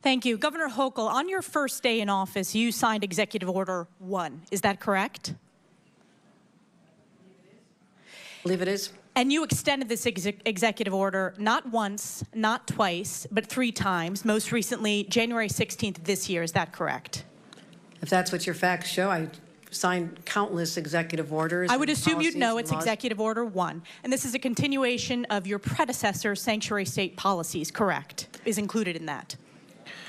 Thank you. Governor Hochul, on your first day in office, you signed Executive Order 1. Is that correct? I believe it is. And you extended this executive order not once, not twice, but 3 times, most recently January 16th of this year. Is that correct? If that's what your facts show, I signed countless executive orders. I would assume you'd know it's laws. Executive Order 1. And this is a continuation of your predecessor's sanctuary state policies, correct? Is included in that.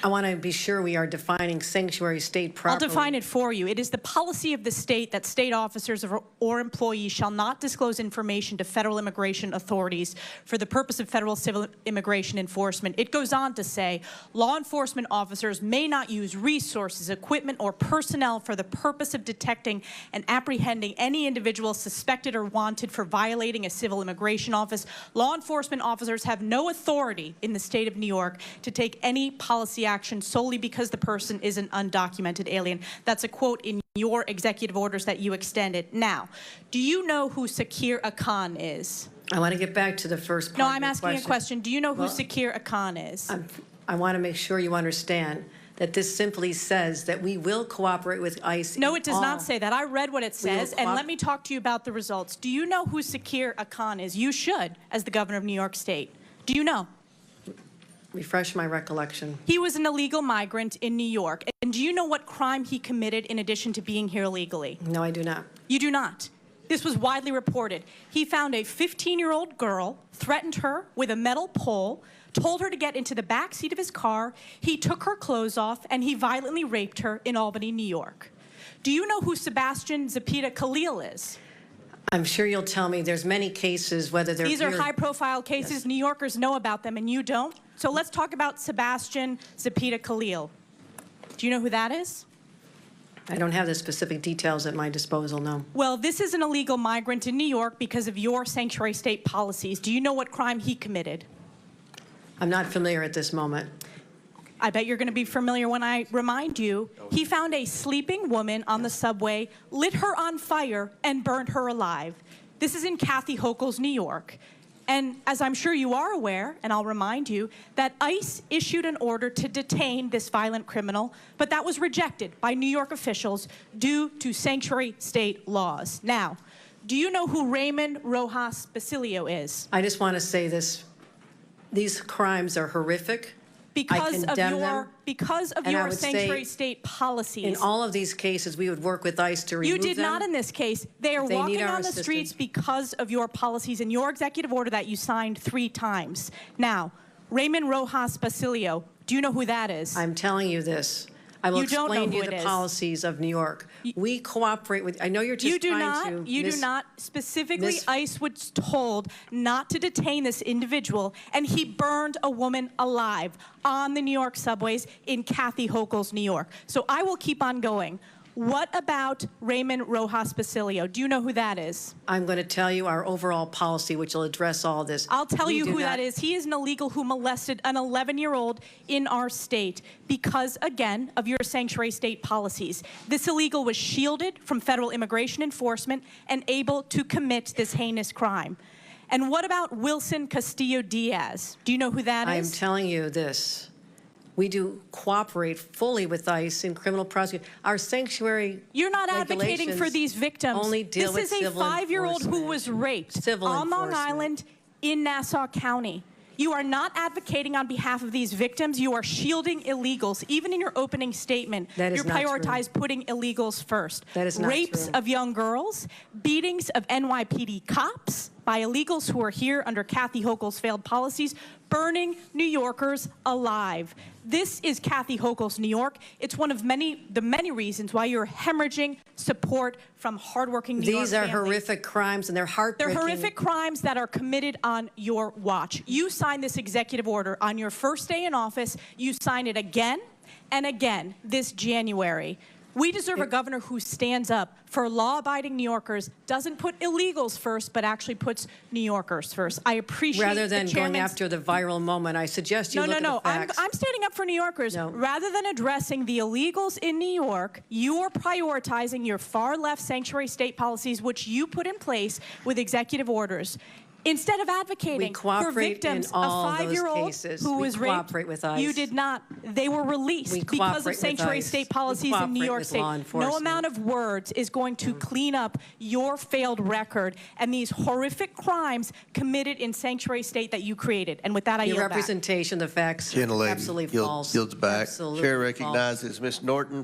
I want to be sure we are defining sanctuary state properly. I'll define it for you. It is the policy of the state that state officers or employees shall not disclose information to federal immigration authorities for the purpose of federal civil immigration enforcement. It goes on to say, law enforcement officers may not use resources, equipment, or personnel for the purpose of detecting and apprehending any individual suspected or wanted for violating a civil immigration office. Law enforcement officers have no authority in the state of New York to take any policy action solely because the person is an undocumented alien. That's a quote in your executive orders that you extended. Now, do you know who Sakir Akan is? I want to get back to the first part. No, I'm asking a question. Do you know who Sakir Akan is? I want to make sure you understand that this simply says that we will cooperate with ICE. No, it does not say that. I read what it says, and let me talk to you about the results. Do you know who Sakir Akan is? You should, as the governor of New York State. Do you know? Refresh my recollection. He was an illegal migrant in New York. And do you know what crime he committed in addition to being here illegally? No, I do not. You do not. This was widely reported. He found a 15-year-old girl, threatened her with a metal pole, told her to get into the back seat of his car, he took her clothes off, and he violently raped her in Albany, New York. Do you know who Sebastian Zepeda Khalil is? I'm sure you'll tell me there's many cases, whether they're These are high-profile cases. Yes. New Yorkers know about them, and you don't. So let's talk about Sebastian Zepeda Khalil. Do you know who that is? I don't have the specific details at my disposal, no. Well, this is an illegal migrant in New York because of your sanctuary state policies. Do you know what crime he committed? I'm not familiar at this moment. I bet you're going to be familiar when I remind you. He found a sleeping woman on the subway, lit her on fire, and burned her alive. This is in Kathy Hochul's New York. And as I'm sure you are aware, and I'll remind you, that ICE issued an order to detain this violent criminal, but that was rejected by New York officials due to sanctuary state laws. Now, do you know who Raymond Rojas Basilio is? I just want to say this. These crimes are horrific. Because of your sanctuary state policies. In all of these cases, we would work with ICE to remove them. You did not in this case. They are walking on the streets because of your policies and your executive order that you signed 3 times. Now, Raymond Rojas Basilio, do you know who that is? I'm telling you this. I will explain to you the policies of New York. We cooperate with, I know you're just trying to. You do not. Specifically, ICE was told not to detain this individual, and he burned a woman alive on the New York subways in Kathy Hochul's New York. So I will keep on going. What about Raymond Rojas Basilio? Do you know who that is? I'm going to tell you our overall policy, which will address all this. I'll tell you who that is. He is an illegal who molested an 11-year-old in our state because, again, of your sanctuary state policies. This illegal was shielded from federal immigration enforcement and able to commit this heinous crime. And what about Wilson Castillo-Diaz? Do you know who that is? I'm telling you this. We do cooperate fully with ICE in criminal prosecution. Our sanctuary You're not advocating for these victims. Only deal with civil enforcement. This is a 5-year-old who was raped on Long Island in Nassau County. You are not advocating on behalf of these victims. You are shielding illegals. Even in your opening statement, you prioritize putting illegals first. That is not true. Rapes of young girls, beatings of NYPD cops by illegals who are here under Kathy Hochul's failed policies, burning New Yorkers alive. This is Kathy Hochul's New York. It's one of the many reasons why you're hemorrhaging support from hardworking New York families. These are horrific crimes, and they're heartbreaking. They're horrific crimes that are committed on your watch. You signed this executive order on your first day in office. You signed it again and again this January. We deserve a governor who stands up for law-abiding New Yorkers, doesn't put illegals first, but actually puts New Yorkers first. I appreciate Rather than going after the viral moment, I suggest you look at the facts. I'm standing up for New Yorkers. No. Rather than addressing the illegals in New York, you are prioritizing your far-left sanctuary state policies, which you put in place with executive orders. Instead of advocating for cooperate victims, in all a those 5-year-old cases. who We was raped, cooperate with ICE. you did not. They were released We because cooperate of with sanctuary ICE. state We policies in New cooperate York with State. law No enforcement. amount of words is going to clean up your failed record and these horrific crimes committed in sanctuary state that you created. And with that, I Your yield back. representation, the facts are Gentlelady absolutely yields false. yields back. Absolutely Chair false. recognizes Ms. Norton.